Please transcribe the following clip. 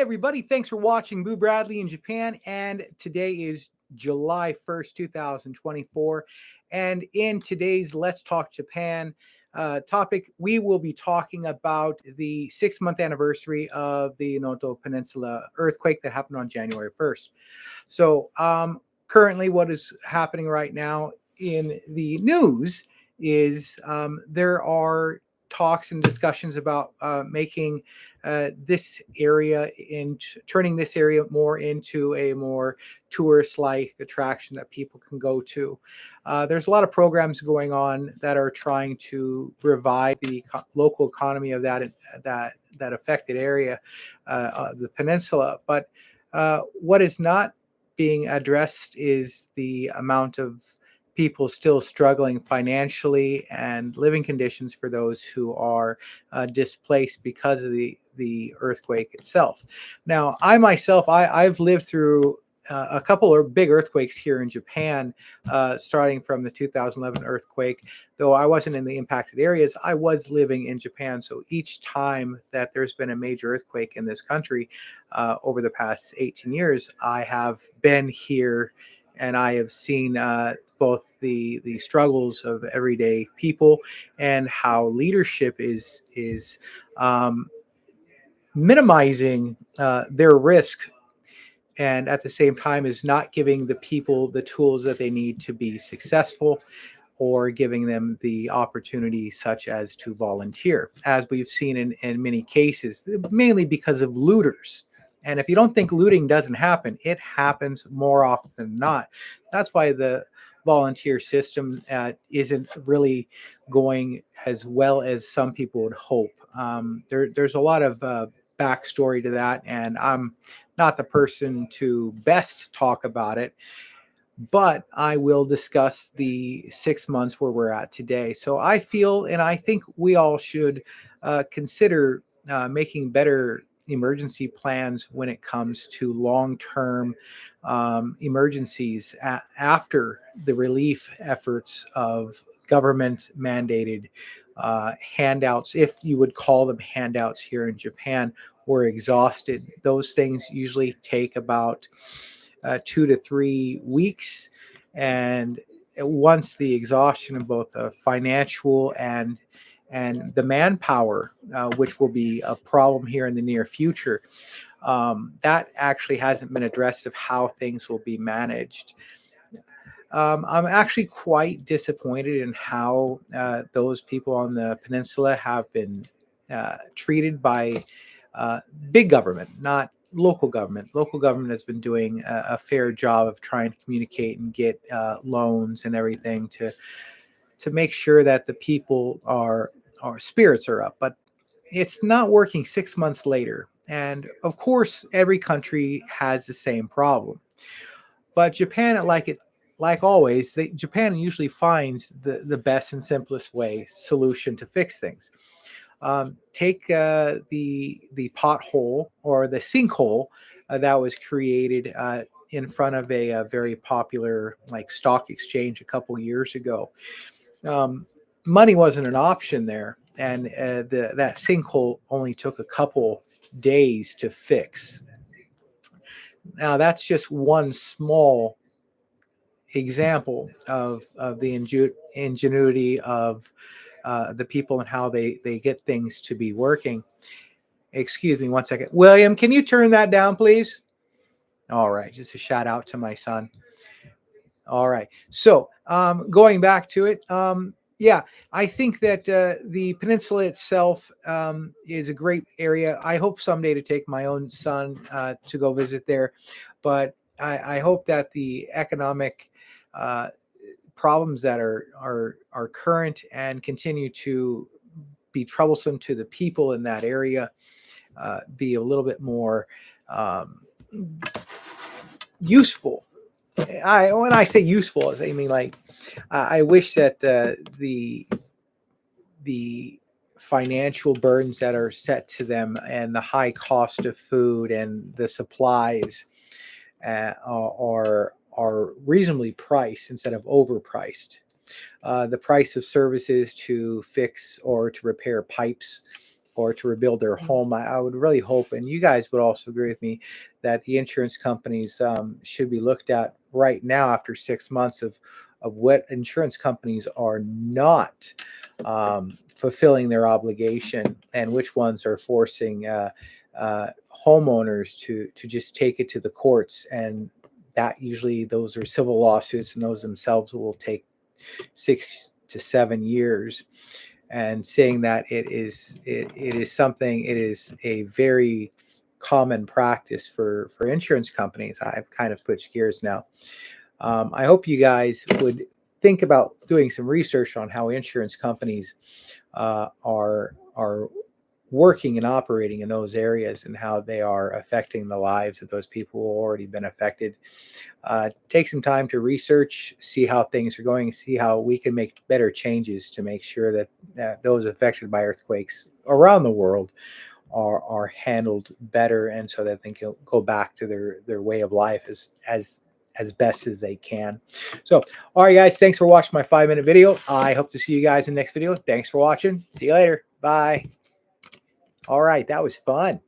everybody. Thanks for watching Boo Bradley in Japan. And today is July 1st, 2024. And in today's Let's Talk Japan topic, we will be talking about the 6-month anniversary of the Noto Peninsula earthquake that happened on January 1st. So, currently, what is happening right now in the news is there are talks and discussions about making this area turning this area more into a more tourist-like attraction that people can go to. There's a lot of programs going on that are trying to revive the local economy of that affected area, the peninsula. But what is not being addressed is the amount of people still struggling financially and living conditions for those who are displaced because of the earthquake itself. Now, I myself, I've lived through a couple of big earthquakes here in Japan, starting from the 2011 earthquake. Though I wasn't in the impacted areas, I was living in Japan. So each time that there's been a major earthquake in this country over the past 18 years, I have been here and I have seen both the struggles of everyday people and how leadership is minimizing their risk, and at the same time is not giving the people the tools that they need to be successful, or giving them the opportunity such as to volunteer, as we've seen in many cases, mainly because of looters. And if you don't think looting doesn't happen, it happens more often than not. That's why the volunteer system isn't really going as well as some people would hope. There's a lot of backstory to that, and I'm not the person to best talk about it, but I will discuss the 6 months where we're at today. So I feel, and I think we all should consider making better emergency plans when it comes to long-term emergencies after the relief efforts of government mandated handouts, if you would call them handouts here in Japan, were exhausted. Those things usually take about 2 to 3 weeks, and once the exhaustion of both the financial and the manpower, which will be a problem here in the near future, that actually hasn't been addressed of how things will be managed. I'm actually quite disappointed in how those people on the peninsula have been treated by big government, not local government. Local government has been doing a fair job of trying to communicate and get loans and everything to make sure that the people our spirits are up. But it's not working 6 months later. And of course, every country has the same problem. But Japan, like always, Japan usually finds the best and simplest way solution to fix things. Take the pothole or the sinkhole that was created in front of a very popular stock exchange a couple years ago. Money wasn't an option there, and that sinkhole only took a couple days to fix. Now that's just one small example of the ingenuity of the people and how they get things to be working. Excuse me one second. William, can you turn that down, please? All right, just a shout out to my son. All right, so going back to it, yeah, I think that the peninsula itself is a great area. I hope someday to take my own son to go visit there, but I hope that the economic problems that are current and continue to be troublesome to the people in that area be a little bit more useful. When I say useful, I mean I wish that the financial burdens that are set to them and the high cost of food and the supplies are reasonably priced instead of overpriced. The price of services to fix or to repair pipes or to rebuild their home, I would really hope, and you guys would also agree with me, that the insurance companies should be looked at right now after 6 months of what insurance companies are not fulfilling their obligation, and which ones are forcing homeowners to just take it to the courts. And that usually those are civil lawsuits, and those themselves will take 6 to 7 years. And saying that it is a very common practice for insurance companies. I've kind of switched gears now. I hope you guys would think about doing some research on how insurance companies are working and operating in those areas, and how they are affecting the lives of those people who have already been affected. Take some time to research, see how things are going, see how we can make better changes to make sure that those affected by earthquakes around the world are handled better, and so that they can go back to their way of life as best as they can. So, all right, guys, thanks for watching my 5-minute video. I hope to see you guys in the next video. Thanks for watching. See you later. Bye. All right, that was fun.